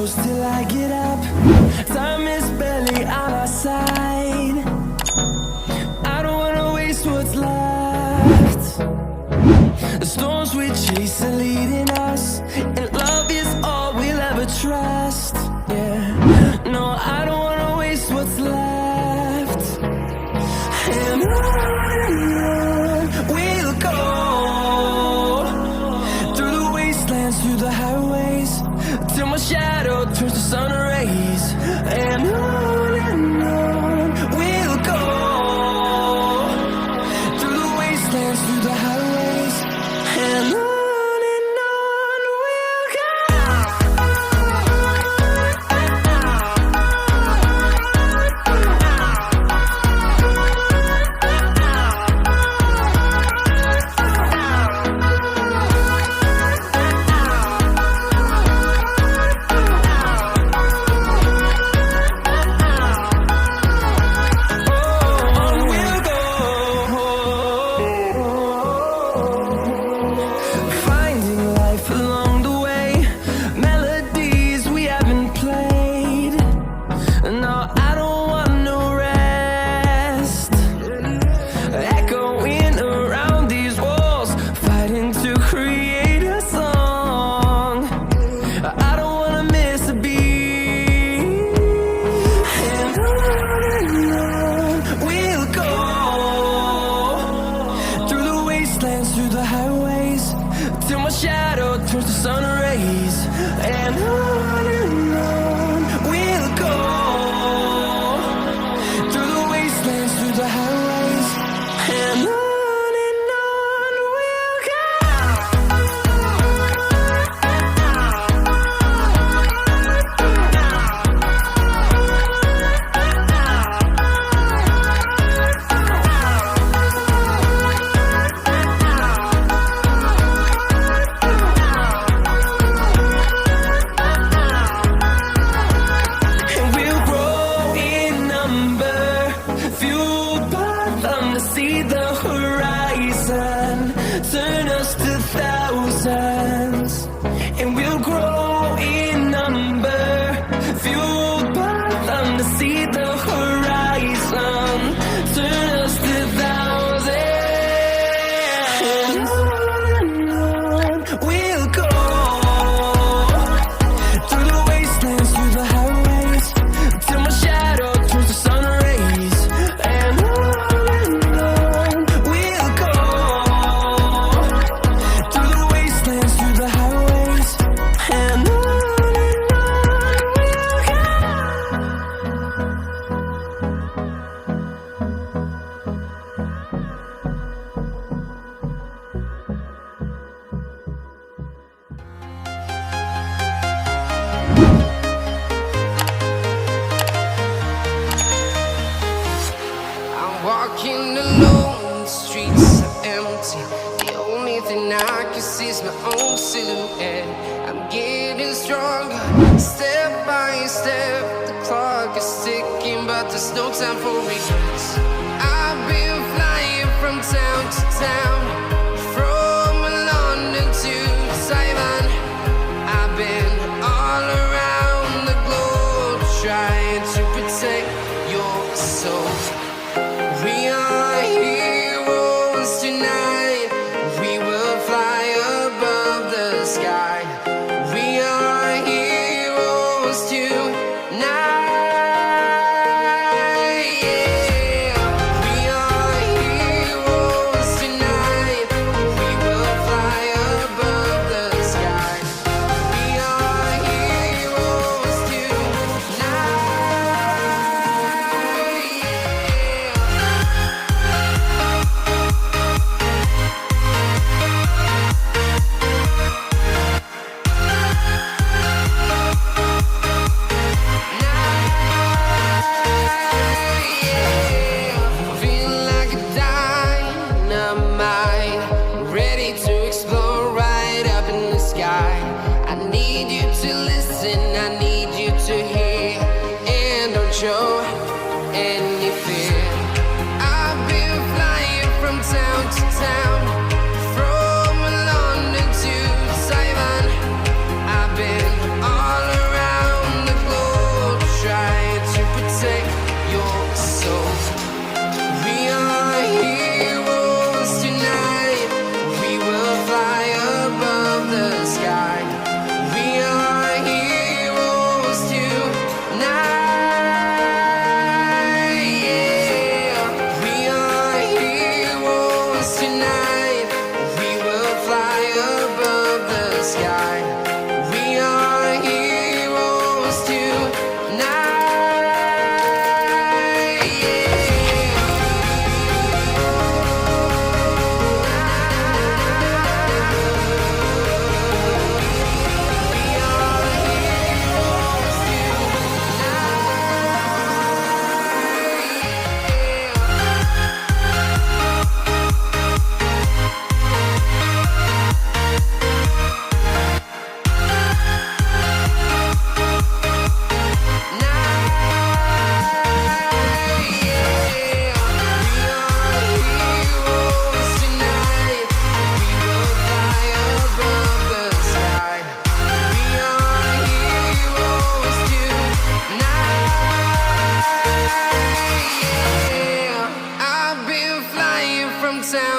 close till I get up. Time is barely on our side. I don't wanna waste what's left. The storms we chase are leading us, and love is all we'll ever trust. Yeah, no, I don't wanna waste what's left. And on we'll go, through the wastelands, through the highways, till my shadow turns to sun rays. And on we'll go, through the wastelands, through the highways, and on we'll go. Through the highways, till my shadow turns to sun rays. And on we'll go, through the wastelands, through the highways, and on we'll go. See the horizon turn us to thousands, and we'll grow in number, fueled by them. To see the horizon turn us to thousands, and on we'll go, through the wastelands, through the highways, till my shadow turns to sun rays. And walking alone, the streets are empty. The only thing I can see is my own silhouette. I'm getting stronger, step by step. The clock is ticking, but there's no time for regrets. I've been flying from town to town, from London to Taiwan. I've been all around the globe, trying to protect your soul. We are heroes tonight. We will fly above the sky. We are heroes tonight. Yeah. We are heroes tonight. We will fly above the sky. We are heroes tonight. Yeah.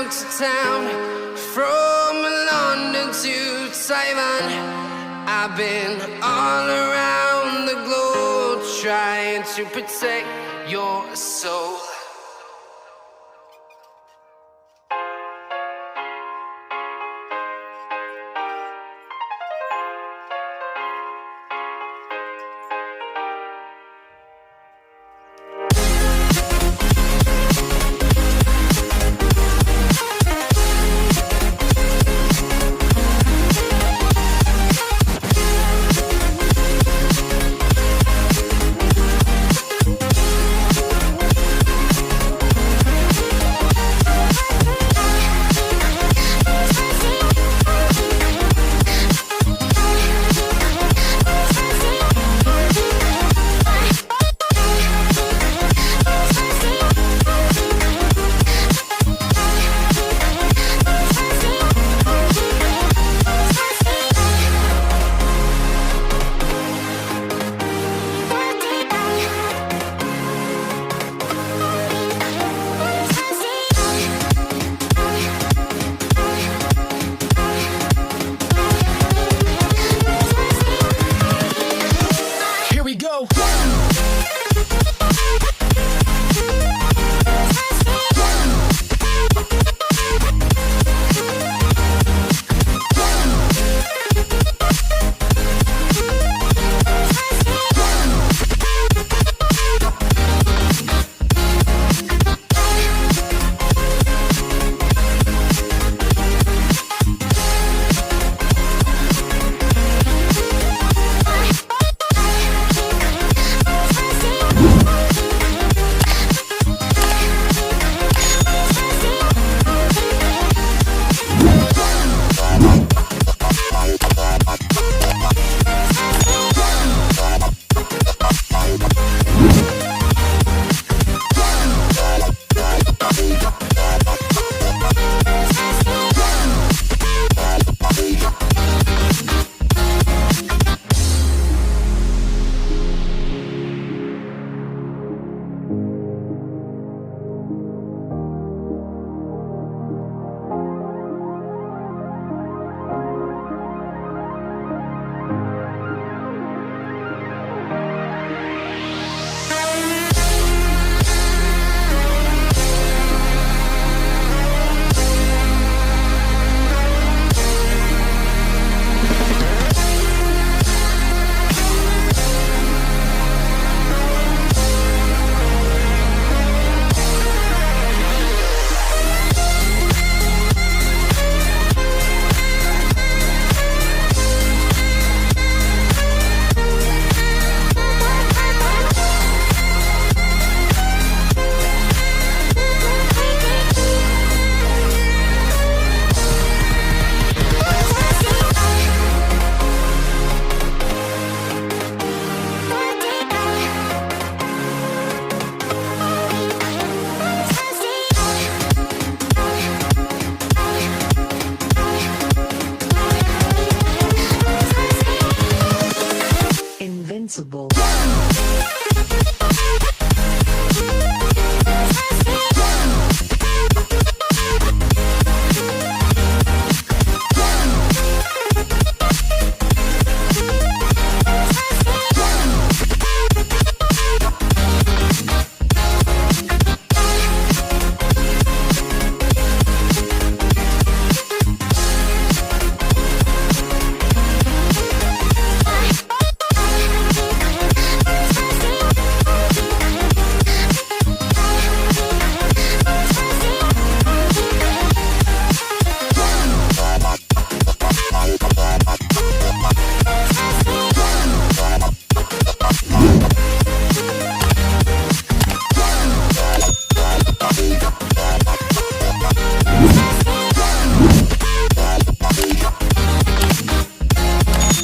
town to town, from London to Taiwan. I've been all around the globe trying to protect your soul.